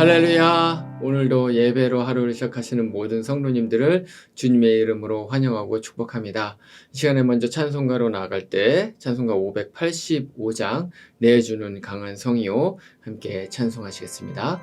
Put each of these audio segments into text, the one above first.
할렐루야! 오늘도 예배로 하루를 시작하시는 모든 성도님들을 주님의 이름으로 환영하고 축복합니다. 이 시간에 먼저 찬송가로 나아갈 때 찬송가 585장 내주는 강한 성이요 함께 찬송하시겠습니다.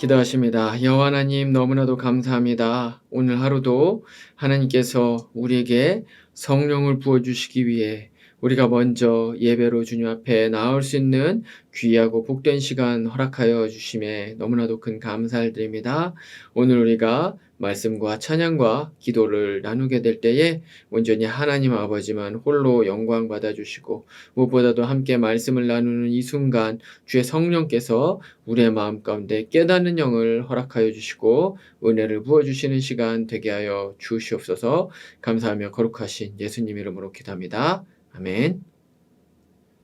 기도하십니다. 여호와 하나님 너무나도 감사합니다. 오늘 하루도 하나님께서 우리에게 성령을 부어주시기 위해 우리가 먼저 예배로 주님 앞에 나올 수 있는 귀하고 복된 시간 허락하여 주심에 너무나도 큰 감사를 드립니다. 오늘 우리가 말씀과 찬양과 기도를 나누게 될 때에 온전히 하나님 아버지만 홀로 영광 받아주시고 무엇보다도 함께 말씀을 나누는 이 순간 주의 성령께서 우리의 마음 가운데 깨닫는 영을 허락하여 주시고 은혜를 부어주시는 시간 되게 하여 주시옵소서. 감사하며 거룩하신 예수님 이름으로 기도합니다. 아멘.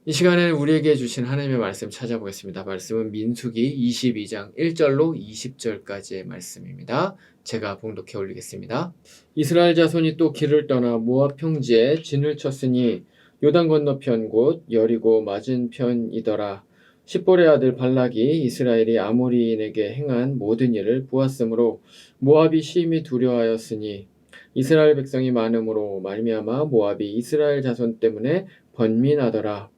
이 시간에 우리에게 주신 하나님의 말씀 찾아보겠습니다. 말씀은 민수기 22장 1절로 20절까지의 말씀입니다. 제가 봉독해 올리겠습니다. 이스라엘 자손이 또 길을 떠나 모압 평지에 진을 쳤으니 요단 건너편 곧 여리고 맞은편이더라. 십볼의 아들 발락이 이스라엘이 아모리인에게 행한 모든 일을 보았으므로 모압이 심히 두려워하였으니 이스라엘 백성이 많음으로 말미암아 모압이 이스라엘 자손 때문에 번민하더라.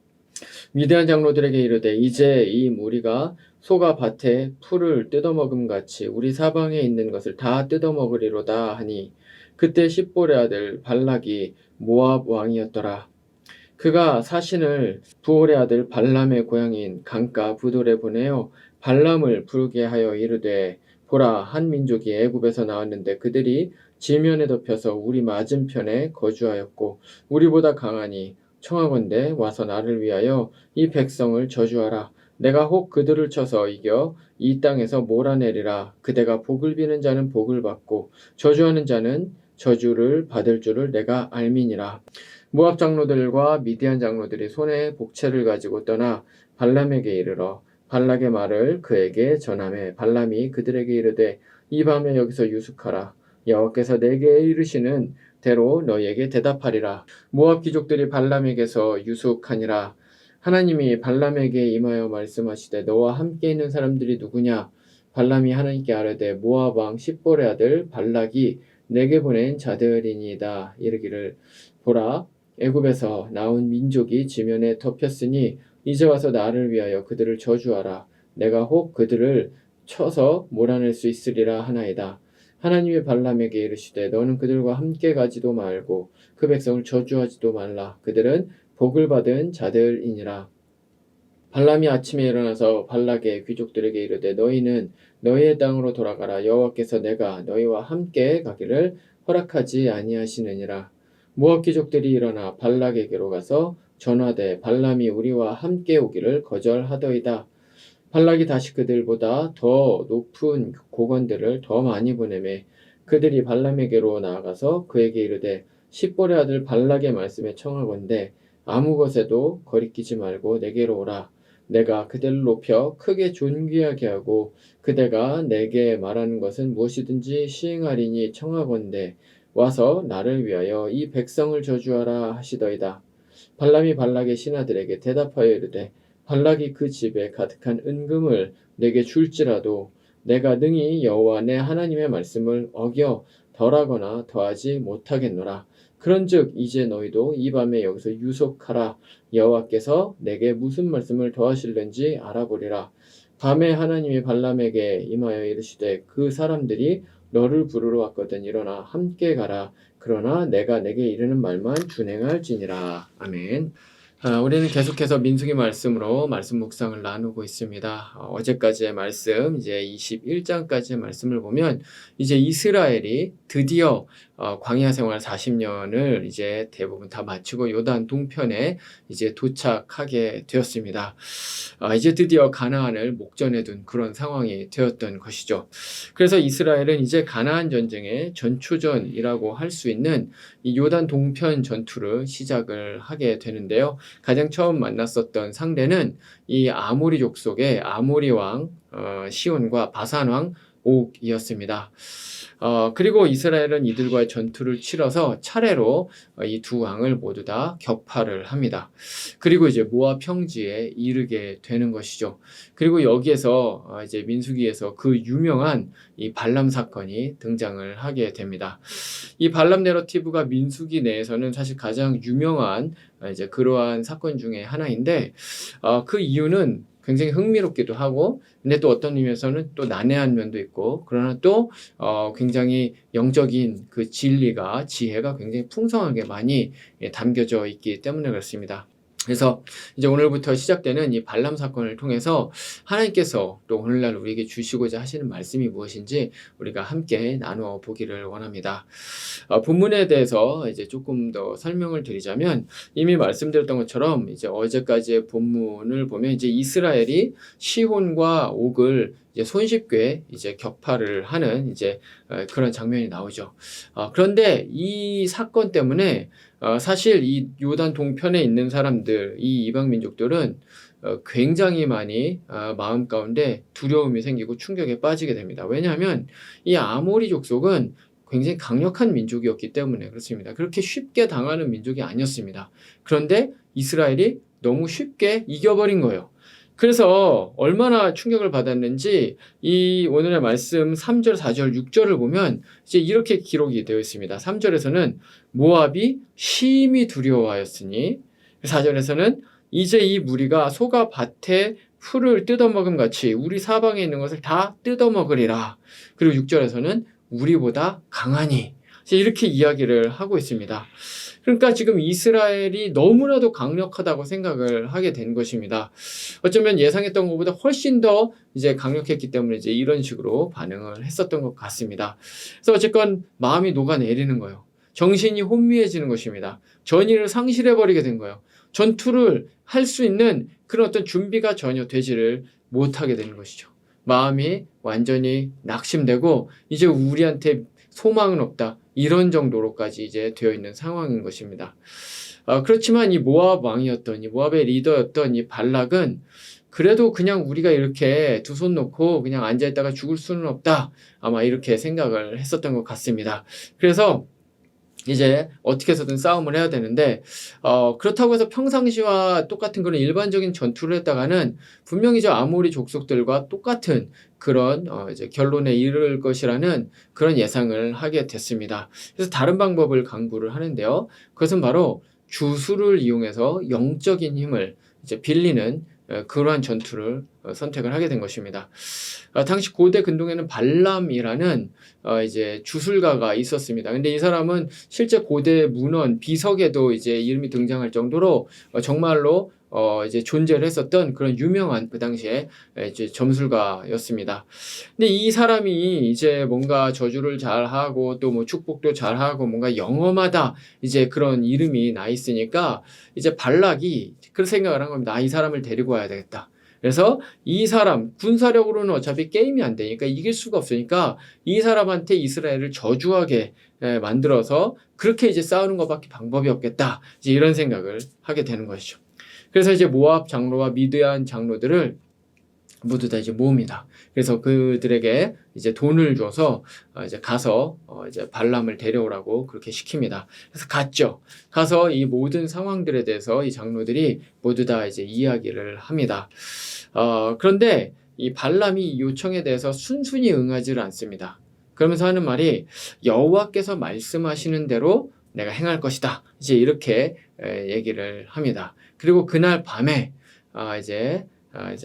미디안 장로들에게 이르되 이제 이 무리가 소가 밭에 풀을 뜯어먹음 같이 우리 사방에 있는 것을 다 뜯어먹으리로다 하니 그때 십볼의 아들 발락이 모압 왕이었더라. 그가 사신을 부올의 아들 발람의 고향인 강가 부돌에 보내어 발람을 부르게 하여 이르되 보라 한 민족이 애굽에서 나왔는데 그들이 지면에 덮여서 우리 맞은편에 거주하였고 우리보다 강하니 청하건대 와서 나를 위하여 이 백성을 저주하라. 내가 혹 그들을 쳐서 이겨 이 땅에서 몰아내리라. 그대가 복을 비는 자는 복을 받고 저주하는 자는 저주를 받을 줄을 내가 알미니라. 모압 장로들과 미디안 장로들이 손에 복채를 가지고 떠나 발람에게 이르러 발락의 말을 그에게 전하매 발람이 그들에게 이르되 이 밤에 여기서 유숙하라. 여호와께서 내게 이르시는 대로 너희에게 대답하리라. 모압 귀족들이 발람에게서 유숙하니라. 하나님이 발람에게 임하여 말씀하시되 너와 함께 있는 사람들이 누구냐? 발람이 하나님께 아뢰되 모압 왕 십볼의 아들 발락이 내게 보낸 자들이니이다. 이르기를 보라 애굽에서 나온 민족이 지면에 덮였으니 이제 와서 나를 위하여 그들을 저주하라. 내가 혹 그들을 쳐서 몰아낼 수 있으리라 하나이다. 하나님이 발람에게 이르시되 너는 그들과 함께 가지도 말고 그 백성을 저주하지도 말라. 그들은 복을 받은 자들이니라. 발람이 아침에 일어나서 발락의 귀족들에게 이르되 너희는 너희의 땅으로 돌아가라. 여호와께서 내가 너희와 함께 가기를 허락하지 아니하시느니라. 모압 귀족들이 일어나 발락에게로 가서 전하되 발람이 우리와 함께 오기를 거절하더이다. 발락이 다시 그들보다 더 높은 고관들을 더 많이 보내매 그들이 발람에게로 나아가서 그에게 이르되 십볼의 아들 발락의 말씀에 청하건대 아무 것에도 거리끼지 말고 내게로 오라. 내가 그들을 높여 크게 존귀하게 하고 그대가 내게 말하는 것은 무엇이든지 시행하리니 청하건대 와서 나를 위하여 이 백성을 저주하라 하시더이다. 발람이 발락의 신하들에게 대답하여 이르되 발락이 그 집에 가득한 은금을 내게 줄지라도 내가 능히 여호와 내 하나님의 말씀을 어겨 덜하거나 더하지 못하겠노라. 그런즉 이제 너희도 이 밤에 여기서 유속하라. 여호와께서 내게 무슨 말씀을 더하실는지 알아보리라. 밤에 하나님이 발람에게 임하여 이르시되 그 사람들이 너를 부르러 왔거든. 일어나 함께 가라. 그러나 내가 내게 이르는 말만 준행할지니라. 아멘. 우리는 계속해서 민수기 말씀으로 말씀 묵상을 나누고 있습니다. 어제까지의 말씀, 이제 21장까지의 말씀을 보면 이제 이스라엘이 드디어 광야 생활 40년을 이제 대부분 다 마치고 요단 동편에 이제 도착하게 되었습니다. 이제 드디어 가나안을 목전에 둔 그런 상황이 되었던 것이죠. 그래서 이스라엘은 이제 가나안 전쟁의 전초전이라고 할 수 있는 이 요단 동편 전투를 시작을 하게 되는데요. 가장 처음 만났었던 상대는 이 아모리 족속의 아모리 왕 시온과 바산 왕 옥이었습니다. 그리고 이스라엘은 이들과의 전투를 치러서 차례로 이 두 왕을 모두 다 격파를 합니다. 그리고 이제 모압 평지에 이르게 되는 것이죠. 그리고 여기에서 이제 민수기에서 그 유명한 이 발람 사건이 등장을 하게 됩니다. 이 발람 내러티브가 민수기 내에서는 사실 가장 유명한 이제 그러한 사건 중에 하나인데 그 이유는 굉장히 흥미롭기도 하고 근데 또 어떤 의미에서는 또 난해한 면도 있고 그러나 또 굉장히 영적인 그 진리가 지혜가 굉장히 풍성하게 많이 담겨져 있기 때문에 그렇습니다. 그래서 이제 오늘부터 시작되는 이 발람 사건을 통해서 하나님께서 또 오늘날 우리에게 주시고자 하시는 말씀이 무엇인지 우리가 함께 나누어 보기를 원합니다. 본문에 대해서 이제 조금 더 설명을 드리자면 이미 말씀드렸던 것처럼 이제 어제까지의 본문을 보면 이제 이스라엘이 시혼과 옥을 이제 손쉽게 이제 격파를 하는 이제 그런 장면이 나오죠. 그런데 이 사건 때문에 사실 이 요단 동편에 있는 사람들, 이 이방 민족들은 굉장히 많이 마음 가운데 두려움이 생기고 충격에 빠지게 됩니다. 왜냐하면 이 아모리 족속은 굉장히 강력한 민족이었기 때문에 그렇습니다. 그렇게 쉽게 당하는 민족이 아니었습니다. 그런데 이스라엘이 너무 쉽게 이겨버린 거예요. 그래서 얼마나 충격을 받았는지 이 오늘의 말씀 3절, 4절, 6절을 보면 이제 이렇게 기록이 되어 있습니다. 3절에서는 모압이 심히 두려워하였으니 4절에서는 이제 이 무리가 소가 밭에 풀을 뜯어먹음 같이 우리 사방에 있는 것을 다 뜯어먹으리라. 그리고 6절에서는 우리보다 강하니, 이렇게 이야기를 하고 있습니다. 그러니까 지금 이스라엘이 너무나도 강력하다고 생각을 하게 된 것입니다. 어쩌면 예상했던 것보다 훨씬 더 이제 강력했기 때문에 이제 이런 식으로 반응을 했었던 것 같습니다. 그래서 어쨌건 마음이 녹아내리는 거예요. 정신이 혼미해지는 것입니다. 전의를 상실해버리게 된 거예요. 전투를 할 수 있는 그런 어떤 준비가 전혀 되지를 못하게 되는 것이죠. 마음이 완전히 낙심되고 이제 우리한테 소망은 없다. 이런 정도로까지 이제 되어 있는 상황인 것입니다. 그렇지만 이 모압 왕이었던, 이 모압의 리더였던 이 발락은 그래도 그냥 우리가 이렇게 두 손 놓고 그냥 앉아있다가 죽을 수는 없다. 아마 이렇게 생각을 했었던 것 같습니다. 그래서 이제 어떻게 해서든 싸움을 해야 되는데, 그렇다고 해서 평상시와 똑같은 그런 일반적인 전투를 했다가는 분명히 저 아모리 족속들과 똑같은 그런 이제 결론에 이를 것이라는 그런 예상을 하게 됐습니다. 그래서 다른 방법을 강구를 하는데요. 그것은 바로 주술을 이용해서 영적인 힘을 이제 빌리는 그러한 전투를 선택을 하게 된 것입니다. 당시 고대 근동에는 발람이라는 이제 주술가가 있었습니다. 근데 이 사람은 실제 고대 문헌 비석에도 이제 이름이 등장할 정도로 정말로 이제 존재를 했었던 그런 유명한 그 당시에 이제 점술가였습니다. 근데 이 사람이 이제 뭔가 저주를 잘하고 또 뭐 축복도 잘하고 뭔가 영험하다 이제 그런 이름이 나 있으니까 이제 발락이 그런 생각을 한 겁니다. 이 사람을 데리고 와야 되겠다. 그래서 이 사람, 군사력으로는 어차피 게임이 안 되니까 이길 수가 없으니까 이 사람한테 이스라엘을 저주하게 만들어서 그렇게 이제 싸우는 것밖에 방법이 없겠다. 이제 이런 생각을 하게 되는 것이죠. 그래서 이제 모압 장로와 미드안 장로들을 모두 다 이제 모읍니다. 그래서 그들에게 이제 돈을 줘서 이제 가서 이제 발람을 데려오라고 그렇게 시킵니다. 그래서 갔죠. 가서 이 모든 상황들에 대해서 이 장로들이 모두 다 이제 이야기를 합니다. 그런데 이 발람이 이 요청에 대해서 순순히 응하지를 않습니다. 그러면서 하는 말이 여호와께서 말씀하시는 대로 내가 행할 것이다. 이제 이렇게 얘기를 합니다. 그리고 그날 밤에 이제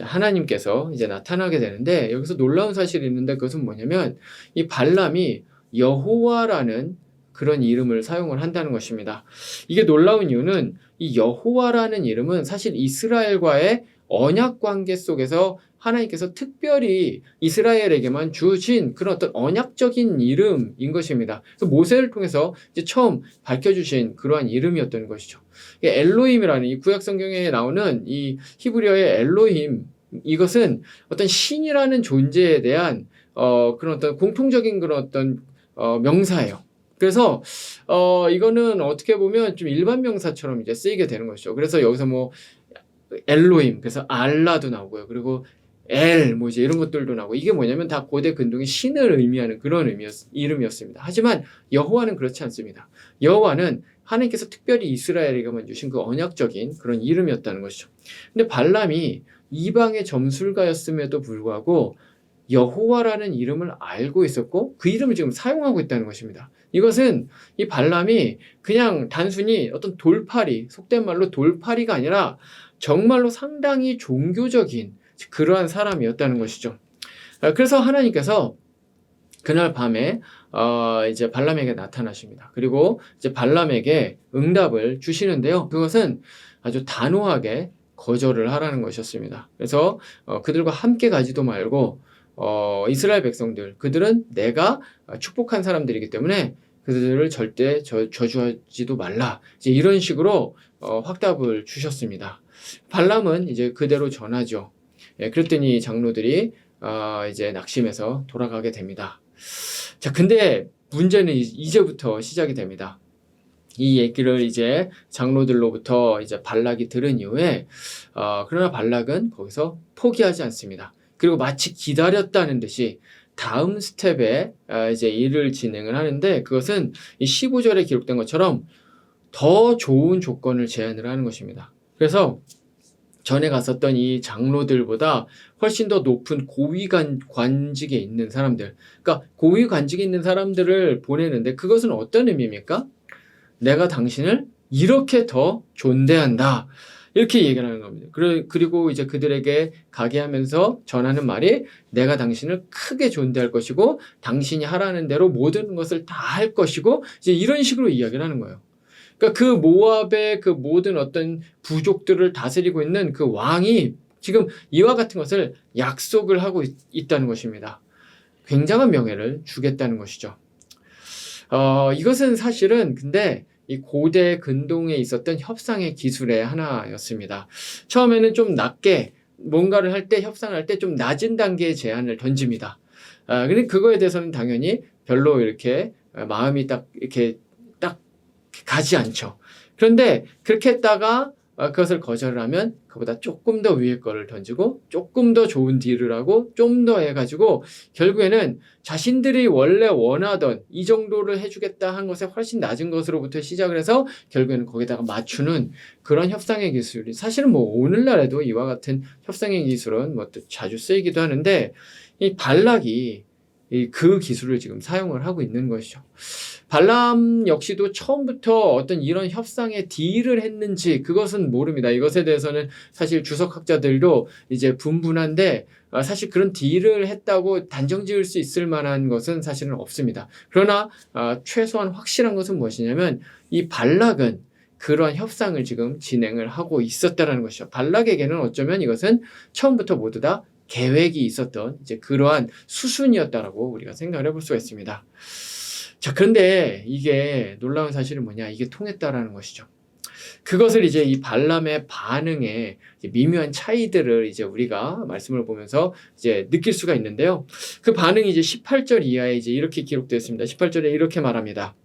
하나님께서 이제 나타나게 되는데 여기서 놀라운 사실이 있는데 그것은 뭐냐면 이 발람이 여호와라는 그런 이름을 사용을 한다는 것입니다. 이게 놀라운 이유는 이 여호와라는 이름은 사실 이스라엘과의 언약 관계 속에서 하나님께서 특별히 이스라엘에게만 주신 그런 어떤 언약적인 이름인 것입니다. 그래서 모세를 통해서 이제 처음 밝혀주신 그러한 이름이었던 것이죠. 엘로힘이라는 이 구약 성경에 나오는 이 히브리어의 엘로힘, 이것은 어떤 신이라는 존재에 대한 그런 어떤 공통적인 그런 어떤 명사예요. 그래서 이거는 어떻게 보면 좀 일반 명사처럼 이제 쓰이게 되는 것이죠. 그래서 여기서 뭐 엘로힘, 그래서 알라도 나오고요. 그리고 뭐 이제 이런 것들도 나오고, 이게 뭐냐면 다 고대 근동의 신을 의미하는 그런 이름이었습니다. 하지만 여호와는 그렇지 않습니다. 여호와는 하나님께서 특별히 이스라엘에게만 주신 그 언약적인 그런 이름이었다는 것이죠. 근데 발람이 이방의 점술가였음에도 불구하고 여호와라는 이름을 알고 있었고 그 이름을 지금 사용하고 있다는 것입니다. 이것은 이 발람이 그냥 단순히 어떤 돌팔이, 속된 말로 돌팔이가 아니라 정말로 상당히 종교적인 그러한 사람이었다는 것이죠. 그래서 하나님께서 그날 밤에 이제 발람에게 나타나십니다. 그리고 이제 발람에게 응답을 주시는데요. 그것은 아주 단호하게 거절을 하라는 것이었습니다. 그래서 그들과 함께 가지도 말고 이스라엘 백성들, 그들은 내가 축복한 사람들이기 때문에 그들을 절대 저주하지도 말라. 이제 이런 식으로 확답을 주셨습니다. 발람은 이제 그대로 전하죠. 그랬더니 장로들이 이제 낙심해서 돌아가게 됩니다. 자, 근데 문제는 이제부터 시작이 됩니다. 이 얘기를 이제 장로들로부터 이제 발락이 들은 이후에 그러나 발락은 거기서 포기하지 않습니다. 그리고 마치 기다렸다는 듯이 다음 스텝에 이제 일을 진행을 하는데, 그것은 이 15절에 기록된 것처럼 더 좋은 조건을 제안을 하는 것입니다. 그래서 전에 갔었던 이 장로들보다 훨씬 더 높은 고위 관직에 있는 사람들, 그러니까 고위 관직에 있는 사람들을 보내는데, 그것은 어떤 의미입니까? 내가 당신을 이렇게 더 존대한다. 이렇게 얘기를 하는 겁니다. 그리고 이제 그들에게 가게 하면서 전하는 말이 내가 당신을 크게 존대할 것이고 당신이 하라는 대로 모든 것을 다 할 것이고 이제 이런 식으로 이야기를 하는 거예요. 그러니까 그 모압의 그 모든 어떤 부족들을 다스리고 있는 그 왕이 지금 이와 같은 것을 약속을 하고 있다는 것입니다. 굉장한 명예를 주겠다는 것이죠. 이것은 사실은 근데 이 고대 근동에 있었던 협상의 기술의 하나였습니다. 처음에는 좀 낮게 뭔가를 할 때 협상을 할 때 좀 낮은 단계의 제안을 던집니다. 근데 그거에 대해서는 당연히 별로 이렇게 마음이 딱 이렇게 딱 가지 않죠. 그런데 그렇게 했다가 그것을 거절을 하면 그보다 조금 더 위의 거를 던지고 조금 더 좋은 딜을 하고 좀 더 해가지고 결국에는 자신들이 원래 원하던 이 정도를 해주겠다 한 것에 훨씬 낮은 것으로부터 시작을 해서 결국에는 거기다가 맞추는 그런 협상의 기술이 사실은 뭐 오늘날에도 이와 같은 협상의 기술은 뭐 또 자주 쓰이기도 하는데 이 발락이 그 기술을 지금 사용을 하고 있는 것이죠. 발람 역시도 처음부터 어떤 이런 협상에 딜을 했는지 그것은 모릅니다. 이것에 대해서는 사실 주석학자들도 이제 분분한데 사실 그런 딜을 했다고 단정 지을 수 있을 만한 것은 사실은 없습니다. 그러나 최소한 확실한 것은 무엇이냐면 이 발락은 그런 협상을 지금 진행을 하고 있었다는 것이죠. 발락에게는 어쩌면 이것은 처음부터 모두 다 계획이 있었던 이제 그러한 수순이었다라고 우리가 생각을 해볼 수가 있습니다. 자, 그런데 이게 놀라운 사실은 뭐냐? 이게 통했다라는 것이죠. 그것을 이제 이 발람의 반응에 미묘한 차이들을 이제 우리가 말씀을 보면서 이제 느낄 수가 있는데요. 그 반응이 이제 18절 이하에 이제 이렇게 기록되어 있습니다. 18절에 이렇게 말합니다.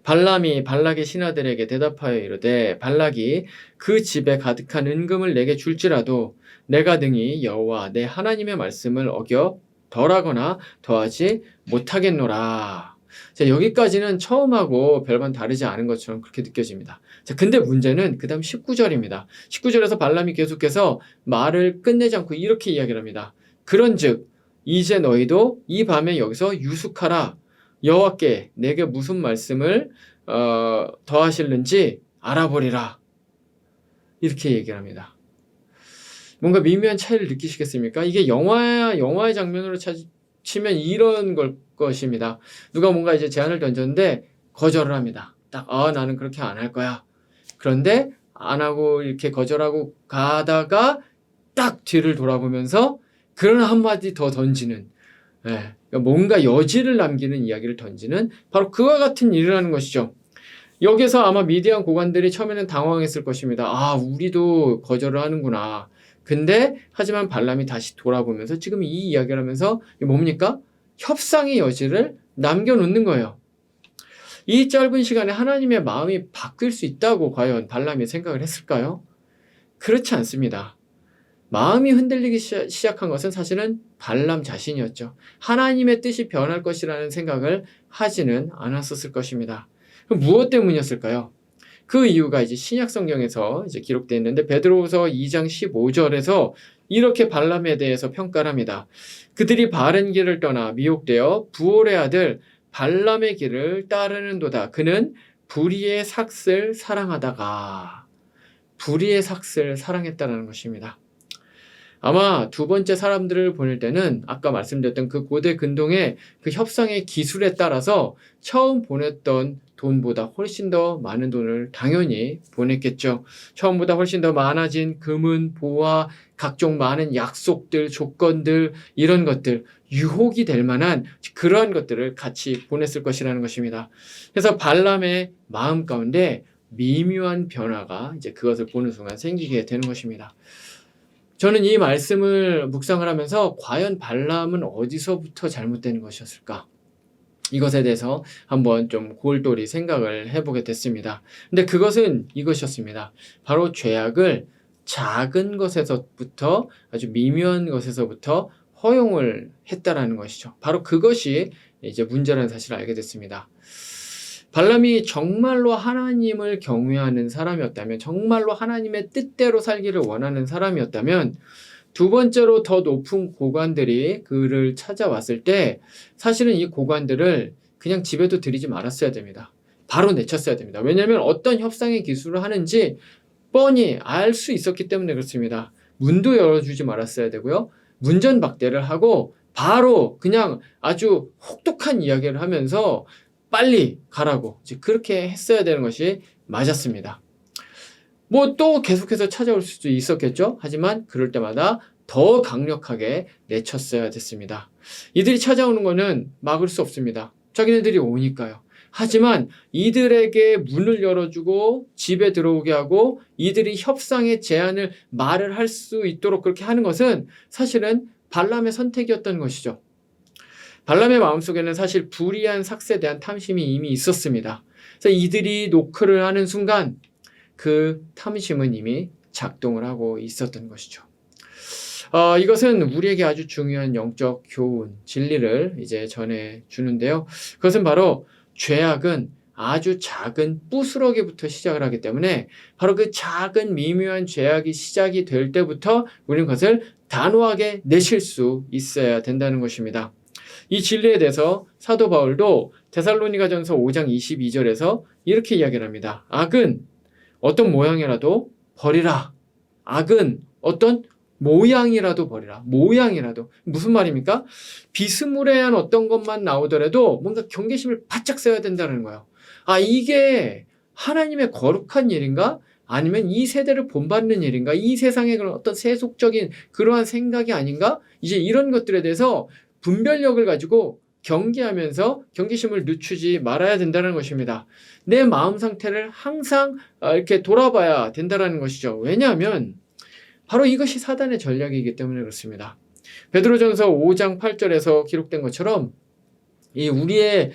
발람이 발락의 신하들에게 대답하여 이르되 발락이 그 집에 가득한 은금을 내게 줄지라도 내가 능히 여호와 내 하나님의 말씀을 어겨 덜하거나 더하지 못하겠노라. 자, 여기까지는 처음하고 별반 다르지 않은 것처럼 그렇게 느껴집니다. 자, 근데 문제는 그 다음 19절입니다. 19절에서 발람이 계속해서 말을 끝내지 않고 이렇게 이야기를 합니다. 그런즉 이제 너희도 이 밤에 여기서 유숙하라. 여호와께 내게 무슨 말씀을 더하실는지 알아보리라. 이렇게 얘기를 합니다. 뭔가 미묘한 차이를 느끼시겠습니까? 이게 영화의 장면으로 치면 이런 걸 것입니다. 누가 뭔가 이제 제안을 던졌는데 거절을 합니다. 딱, 나는 그렇게 안 할 거야. 그런데 안 하고 이렇게 거절하고 가다가 딱 뒤를 돌아보면서 그런 한마디 더 던지는, 뭔가 여지를 남기는 이야기를 던지는 바로 그와 같은 일을 하는 것이죠. 여기서 아마 미디안 고관들이 처음에는 당황했을 것입니다. 우리도 거절을 하는구나. 근데 하지만 발람이 다시 돌아보면서 지금 이 이야기를 하면서 뭡니까? 협상의 여지를 남겨놓는 거예요. 이 짧은 시간에 하나님의 마음이 바뀔 수 있다고 과연 발람이 생각을 했을까요? 그렇지 않습니다. 마음이 흔들리기 시작한 것은 사실은 발람 자신이었죠. 하나님의 뜻이 변할 것이라는 생각을 하지는 않았었을 것입니다. 그럼 무엇 때문이었을까요? 그 이유가 이제 신약 성경에서 이제 기록되어 있는데 베드로후서 2장 15절에서 이렇게 발람에 대해서 평가를 합니다. 그들이 바른 길을 떠나 미혹되어 부올의 아들 발람의 길을 따르는도다. 그는 불의의 삭슬 사랑하다가 불의의 삭슬 사랑했다는 것입니다. 아마 두 번째 사람들을 보낼 때는 아까 말씀드렸던 그 고대 근동의 그 협상의 기술에 따라서 처음 보냈던 돈보다 훨씬 더 많은 돈을 당연히 보냈겠죠. 처음보다 훨씬 더 많아진 금은, 보화, 각종 많은 약속들, 조건들, 이런 것들, 유혹이 될 만한 그러한 것들을 같이 보냈을 것이라는 것입니다. 그래서 발람의 마음 가운데 미묘한 변화가 이제 그것을 보는 순간 생기게 되는 것입니다. 저는 이 말씀을 묵상을 하면서 과연 발람은 어디서부터 잘못된 것이었을까? 이것에 대해서 한번 좀 골똘히 생각을 해보게 됐습니다. 근데 그것은 이것이었습니다. 바로 죄악을 작은 것에서부터 아주 미묘한 것에서부터 허용을 했다라는 것이죠. 바로 그것이 이제 문제라는 사실을 알게 됐습니다. 발람이 정말로 하나님을 경외하는 사람이었다면, 정말로 하나님의 뜻대로 살기를 원하는 사람이었다면, 두 번째로 더 높은 고관들이 그를 찾아왔을 때 사실은 이 고관들을 그냥 집에도 들이지 말았어야 됩니다. 바로 내쳤어야 됩니다. 왜냐하면 어떤 협상의 기술을 하는지 뻔히 알 수 있었기 때문에 그렇습니다. 문도 열어주지 말았어야 되고요. 문전박대를 하고 바로 그냥 아주 혹독한 이야기를 하면서 빨리 가라고 이제 그렇게 했어야 되는 것이 맞았습니다. 뭐 또 계속해서 찾아올 수도 있었겠죠. 하지만 그럴 때마다 더 강력하게 내쳤어야 됐습니다. 이들이 찾아오는 거는 막을 수 없습니다. 자기네들이 오니까요. 하지만 이들에게 문을 열어주고 집에 들어오게 하고 이들이 협상의 제안을 말을 할 수 있도록 그렇게 하는 것은 사실은 발람의 선택이었던 것이죠. 발람의 마음속에는 사실 불의한 삭스에 대한 탐심이 이미 있었습니다. 그래서 이들이 노크를 하는 순간 그 탐심은 이미 작동을 하고 있었던 것이죠. 이것은 우리에게 아주 중요한 영적 교훈, 진리를 이제 전해주는데요. 그것은 바로 죄악은 아주 작은 부스러기부터 시작을 하기 때문에 바로 그 작은 미묘한 죄악이 시작이 될 때부터 우리는 그것을 단호하게 내칠 수 있어야 된다는 것입니다. 이 진리에 대해서 사도 바울도 데살로니가전서 5장 22절에서 이렇게 이야기를 합니다. 악은 어떤 모양이라도 버리라. 악은 어떤 모양이라도 버리라. 모양이라도. 무슨 말입니까? 비스무리한 어떤 것만 나오더라도 뭔가 경계심을 바짝 써야 된다는 거예요. 이게 하나님의 거룩한 일인가? 아니면 이 세대를 본받는 일인가? 이 세상의 그런 어떤 세속적인 그러한 생각이 아닌가? 이제 이런 것들에 대해서 분별력을 가지고 경계하면서 경계심을 늦추지 말아야 된다는 것입니다. 내 마음 상태를 항상 이렇게 돌아봐야 된다는 것이죠. 왜냐하면 바로 이것이 사단의 전략이기 때문에 그렇습니다. 베드로전서 5장 8절에서 기록된 것처럼 이 우리의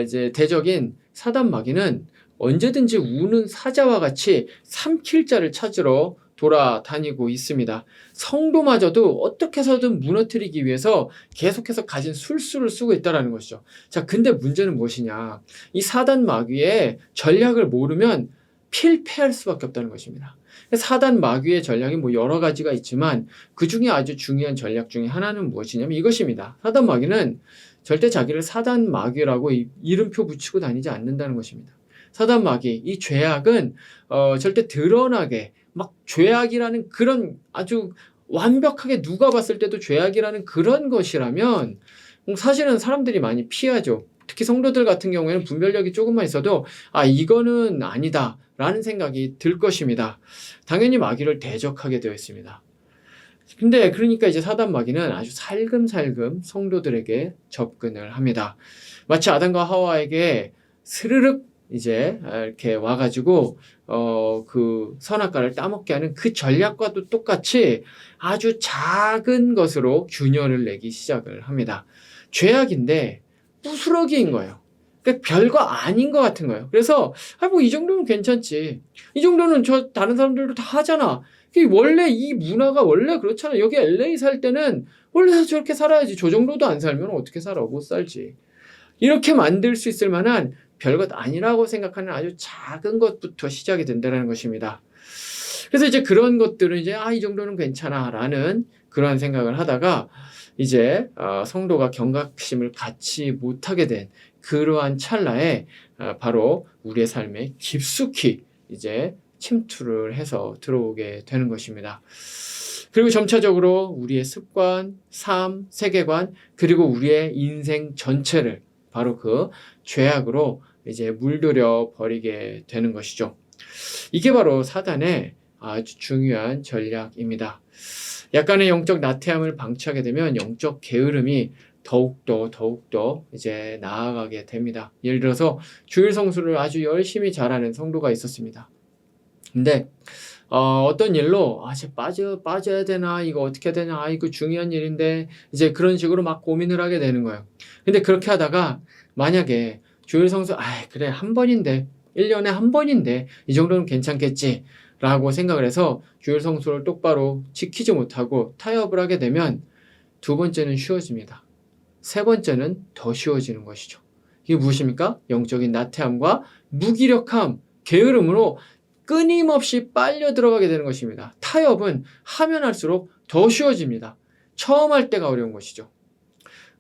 이제 대적인 사단 마귀는 언제든지 우는 사자와 같이 삼킬 자를 찾으러 돌아다니고 있습니다. 성도마저도 어떻게 해서든 무너뜨리기 위해서 계속해서 가진 술수를 쓰고 있다는 것이죠. 자, 근데 문제는 무엇이냐? 이 사단 마귀의 전략을 모르면 필패할 수밖에 없다는 것입니다. 사단 마귀의 전략이 뭐 여러 가지가 있지만 그 중에 아주 중요한 전략 중에 하나는 무엇이냐면 이것입니다. 사단 마귀는 절대 자기를 사단 마귀라고 이름표 붙이고 다니지 않는다는 것입니다. 사단 마귀, 이 죄악은 절대 드러나게 막 죄악이라는 그런 아주 완벽하게 누가 봤을 때도 죄악이라는 그런 것이라면 사실은 사람들이 많이 피하죠. 특히 성도들 같은 경우에는 분별력이 조금만 있어도 이거는 아니다 라는 생각이 들 것입니다. 당연히 마귀를 대적하게 되어 있습니다. 근데 그러니까 이제 사단 마귀는 아주 살금살금 성도들에게 접근을 합니다. 마치 아담과 하와에게 스르륵 이제 이렇게 와가지고 그 선악과를 따먹게 하는 그 전략과도 똑같이 아주 작은 것으로 균열을 내기 시작을 합니다. 죄악인데 부스러기인 거예요. 그러니까 별거 아닌 것 같은 거예요. 그래서 뭐 이 정도는 괜찮지. 이 정도는 저 다른 사람들도 다 하잖아. 원래 이 문화가 원래 그렇잖아. 여기 LA 살 때는 원래 저렇게 살아야지. 저 정도도 안 살면 어떻게 살아? 못 살지. 이렇게 만들 수 있을 만한 별것 아니라고 생각하는 아주 작은 것부터 시작이 된다는 것입니다. 그래서 이제 그런 것들은 이제 이 정도는 괜찮아라는 그러한 생각을 하다가 이제 성도가 경각심을 갖지 못하게 된 그러한 찰나에 바로 우리의 삶에 깊숙이 이제 침투를 해서 들어오게 되는 것입니다. 그리고 점차적으로 우리의 습관, 삶, 세계관, 그리고 우리의 인생 전체를 바로 그 죄악으로 이제 물들여 버리게 되는 것이죠. 이게 바로 사단의 아주 중요한 전략입니다. 약간의 영적 나태함을 방치하게 되면 영적 게으름이 더욱더 이제 나아가게 됩니다. 예를 들어서 주일 성수를 아주 열심히 잘하는 성도가 있었습니다. 근데 어떤 일로 이제 빠져야 되나, 이거 어떻게 해야 되나, 이거 중요한 일인데 이제 그런 식으로 막 고민을 하게 되는 거예요. 근데 그렇게 하다가 만약에 주일 성수 그래 한 번인데 1년에 한 번인데 이 정도는 괜찮겠지 라고 생각을 해서 주일 성수를 똑바로 지키지 못하고 타협을 하게 되면 두 번째는 쉬워집니다. 세 번째는 더 쉬워지는 것이죠. 이게 무엇입니까? 영적인 나태함과 무기력함, 게으름으로 끊임없이 빨려 들어가게 되는 것입니다. 타협은 하면 할수록 더 쉬워집니다. 처음 할 때가 어려운 것이죠.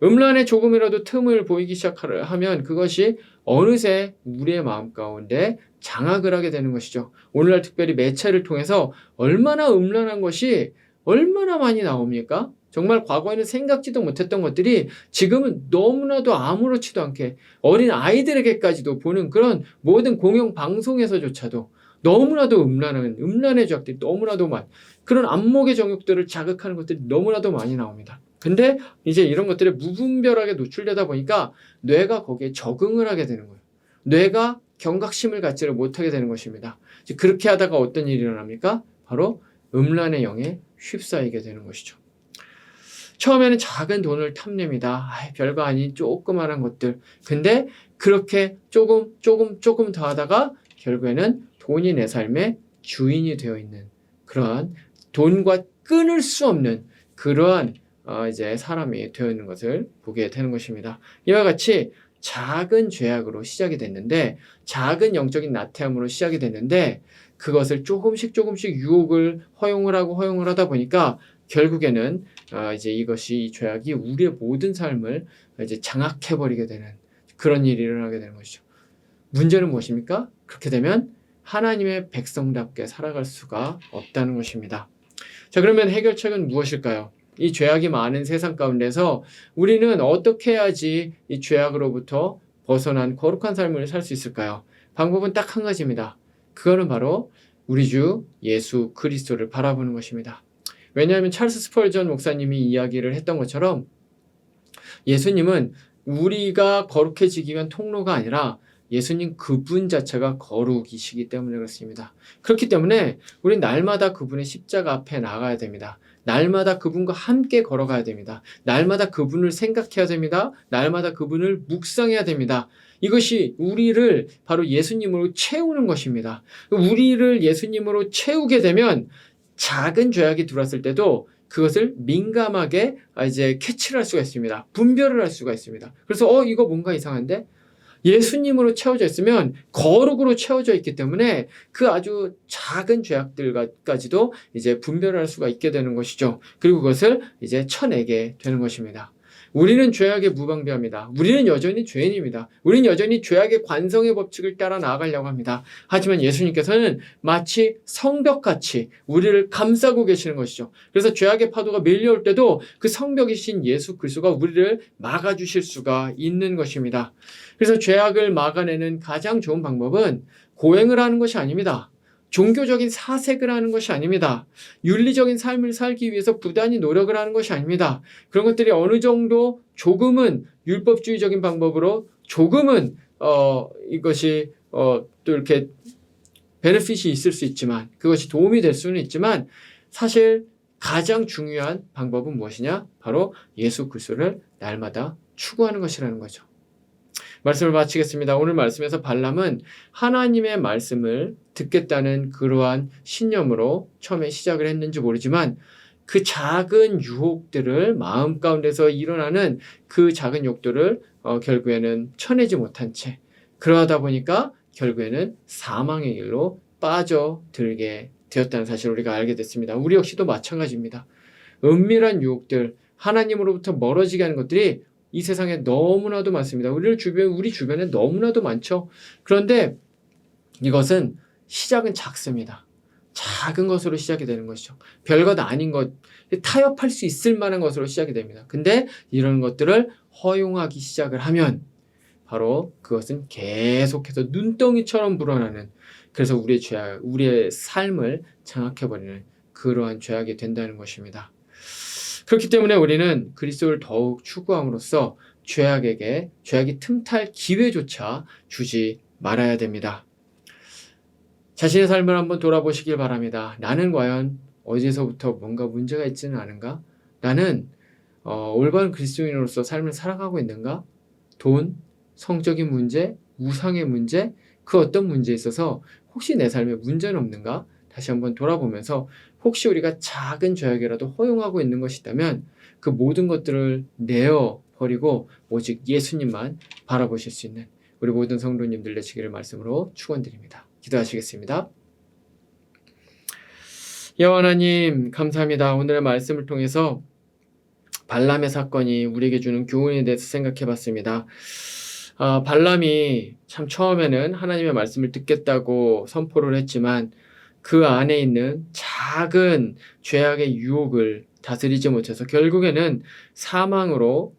음란에 조금이라도 틈을 보이기 시작하면 그것이 어느새 우리의 마음 가운데 장악을 하게 되는 것이죠. 오늘날 특별히 매체를 통해서 얼마나 음란한 것이 얼마나 많이 나옵니까? 정말 과거에는 생각지도 못했던 것들이 지금은 너무나도 아무렇지도 않게 어린 아이들에게까지도 보는 그런 모든 공영 방송에서조차도 너무나도 음란의 죄악들이 너무나도 그런 안목의 정욕들을 자극하는 것들이 너무나도 많이 나옵니다. 근데 이제 이런 것들에 무분별하게 노출되다 보니까 뇌가 거기에 적응을 하게 되는 거예요. 뇌가 경각심을 갖지를 못하게 되는 것입니다. 그렇게 하다가 어떤 일이 일어납니까? 바로 음란의 영에 휩싸이게 되는 것이죠. 처음에는 작은 돈을 탐냅니다. 별거 아닌 조그마한 것들. 근데 그렇게 조금 더 하다가 결국에는 돈이 내 삶의 주인이 되어 있는 그러한 돈과 끊을 수 없는 그러한 이제 사람이 되어 있는 것을 보게 되는 것입니다. 이와 같이 작은 죄악으로 시작이 됐는데, 작은 영적인 나태함으로 시작이 됐는데, 그것을 조금씩 유혹을 허용을 하다 보니까 결국에는 이제 이 죄악이 우리의 모든 삶을 이제 장악해버리게 되는 그런 일이 일어나게 되는 것이죠. 문제는 무엇입니까? 그렇게 되면 하나님의 백성답게 살아갈 수가 없다는 것입니다. 자, 그러면 해결책은 무엇일까요? 이 죄악이 많은 세상 가운데서 우리는 어떻게 해야지 이 죄악으로부터 벗어난 거룩한 삶을 살 수 있을까요? 방법은 딱 한 가지입니다. 그거는 바로 우리 주 예수 그리스도를 바라보는 것입니다. 왜냐하면 찰스 스펄전 목사님이 이야기를 했던 것처럼 예수님은 우리가 거룩해지기 위한 통로가 아니라 예수님 그분 자체가 거룩이시기 때문에 그렇습니다. 그렇기 때문에 우리는 날마다 그분의 십자가 앞에 나가야 됩니다. 날마다 그분과 함께 걸어가야 됩니다. 날마다 그분을 생각해야 됩니다. 날마다 그분을 묵상해야 됩니다. 이것이 우리를 바로 예수님으로 채우는 것입니다. 우리를 예수님으로 채우게 되면 작은 죄악이 들어왔을 때도 그것을 민감하게 이제 캐치를 할 수가 있습니다. 분별을 할 수가 있습니다. 그래서 이거 뭔가 이상한데? 예수님으로 채워져 있으면 거룩으로 채워져 있기 때문에 그 아주 작은 죄악들까지도 이제 분별을 할 수가 있게 되는 것이죠. 그리고 그것을 이제 쳐내게 되는 것입니다. 우리는 죄악에 무방비합니다. 우리는 여전히 죄인입니다. 우리는 여전히 죄악의 관성의 법칙을 따라 나아가려고 합니다. 하지만 예수님께서는 마치 성벽같이 우리를 감싸고 계시는 것이죠. 그래서 죄악의 파도가 밀려올 때도 그 성벽이신 예수 그리스도가 우리를 막아주실 수가 있는 것입니다. 그래서 죄악을 막아내는 가장 좋은 방법은 고행을 하는 것이 아닙니다. 종교적인 사색을 하는 것이 아닙니다. 윤리적인 삶을 살기 위해서 부단히 노력을 하는 것이 아닙니다. 그런 것들이 어느 정도 조금은 율법주의적인 방법으로 조금은 이것이 또 이렇게 베네핏이 있을 수 있지만, 그것이 도움이 될 수는 있지만, 사실 가장 중요한 방법은 무엇이냐? 바로 예수 그리스도를 날마다 추구하는 것이라는 거죠. 말씀을 마치겠습니다. 오늘 말씀에서 발람은 하나님의 말씀을 듣겠다는 그러한 신념으로 처음에 시작을 했는지 모르지만 그 작은 유혹들을 마음 가운데서 일어나는 그 작은 욕들을 결국에는 쳐내지 못한 채, 그러하다 보니까 결국에는 사망의 길로 빠져들게 되었다는 사실을 우리가 알게 됐습니다. 우리 역시도 마찬가지입니다. 은밀한 유혹들, 하나님으로부터 멀어지게 하는 것들이 이 세상에 너무나도 많습니다. 우리 주변에 너무나도 많죠. 그런데 이것은 시작은 작습니다. 작은 것으로 시작이 되는 것이죠. 별것 아닌 것, 타협할 수 있을 만한 것으로 시작이 됩니다. 근데 이런 것들을 허용하기 시작을 하면 바로 그것은 계속해서 눈덩이처럼 불어나는, 그래서 우리의 삶을 장악해버리는 그러한 죄악이 된다는 것입니다. 그렇기 때문에 우리는 그리스도를 더욱 추구함으로써 죄악이 틈탈 기회조차 주지 말아야 됩니다. 자신의 삶을 한번 돌아보시길 바랍니다. 나는 과연 어디서부터 뭔가 문제가 있지는 않은가? 나는 올바른 그리스도인으로서 삶을 살아가고 있는가? 돈, 성적인 문제, 우상의 문제, 그 어떤 문제에 있어서 혹시 내 삶에 문제는 없는가? 다시 한번 돌아보면서 혹시 우리가 작은 죄악이라도 허용하고 있는 것이 있다면 그 모든 것들을 내어버리고 오직 예수님만 바라보실 수 있는 우리 모든 성도님들 되시기를 말씀으로 축원드립니다. 기도하시겠습니다. 여호와 하나님 감사합니다. 오늘의 말씀을 통해서 발람의 사건이 우리에게 주는 교훈에 대해서 생각해 봤습니다. 발람이 참 처음에는 하나님의 말씀을 듣겠다고 선포를 했지만 그 안에 있는 작은 죄악의 유혹을 다스리지 못해서 결국에는 사망으로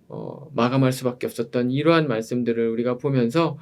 마감할 수밖에 없었던 이러한 말씀들을 우리가 보면서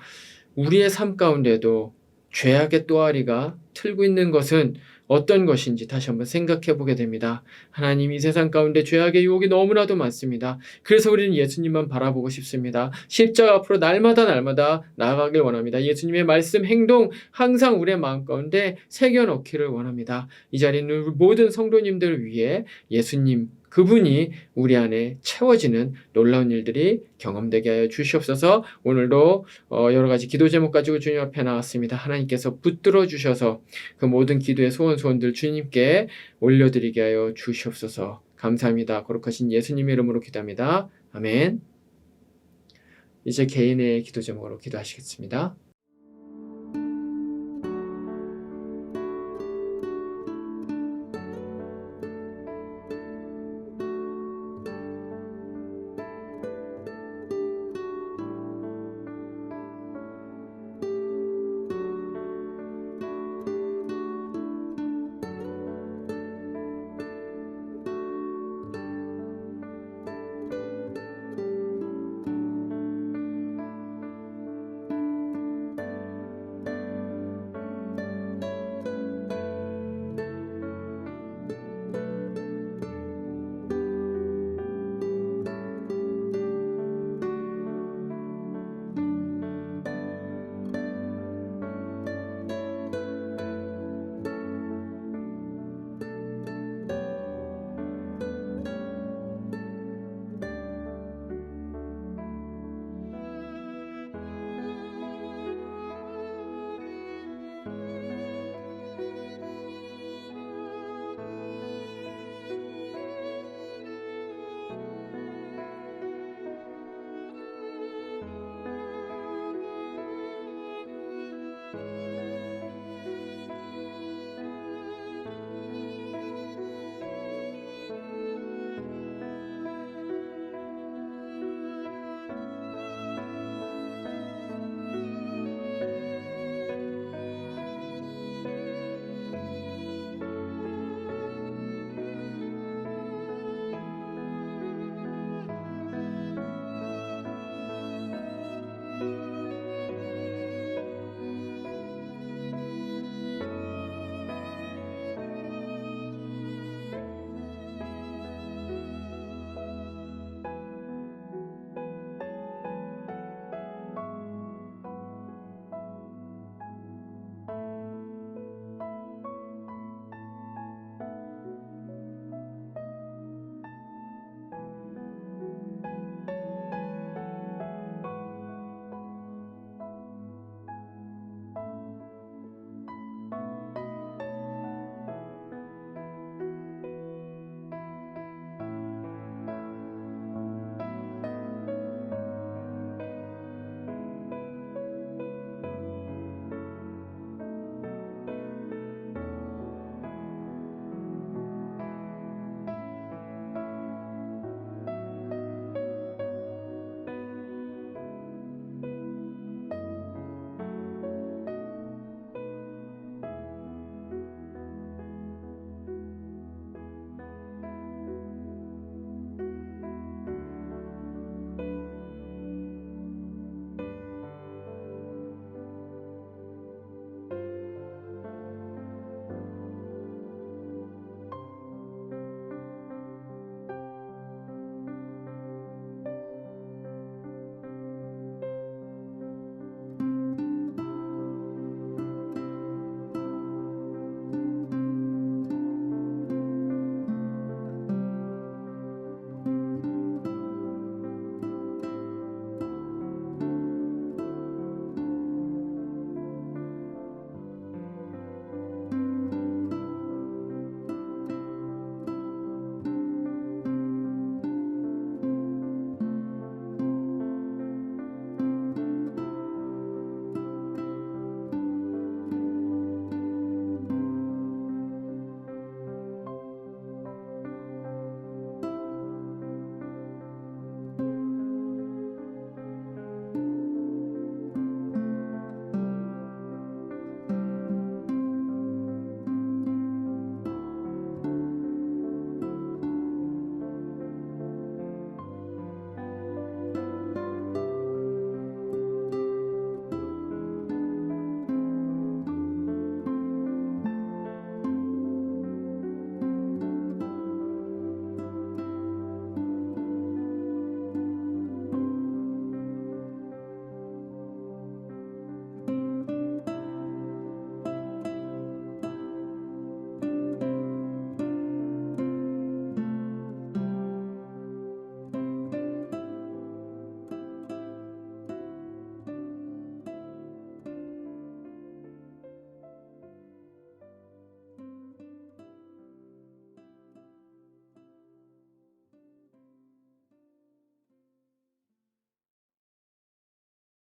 우리의 삶 가운데도 죄악의 또아리가 틀고 있는 것은 어떤 것인지 다시 한번 생각해 보게 됩니다. 하나님, 이 세상 가운데 죄악의 유혹이 너무나도 많습니다. 그래서 우리는 예수님만 바라보고 싶습니다. 십자가 앞으로 날마다 나아가길 원합니다. 예수님의 말씀, 행동 항상 우리의 마음 가운데 새겨넣기를 원합니다. 이 자리에 있는 모든 성도님들을 위해 예수님, 그분이 우리 안에 채워지는 놀라운 일들이 경험되게 하여 주시옵소서. 오늘도 여러 가지 기도 제목 가지고 주님 앞에 나왔습니다. 하나님께서 붙들어 주셔서 그 모든 기도의 소원들 주님께 올려드리게 하여 주시옵소서. 감사합니다. 거룩하신 예수님의 이름으로 기도합니다. 아멘. 이제 개인의 기도 제목으로 기도하시겠습니다.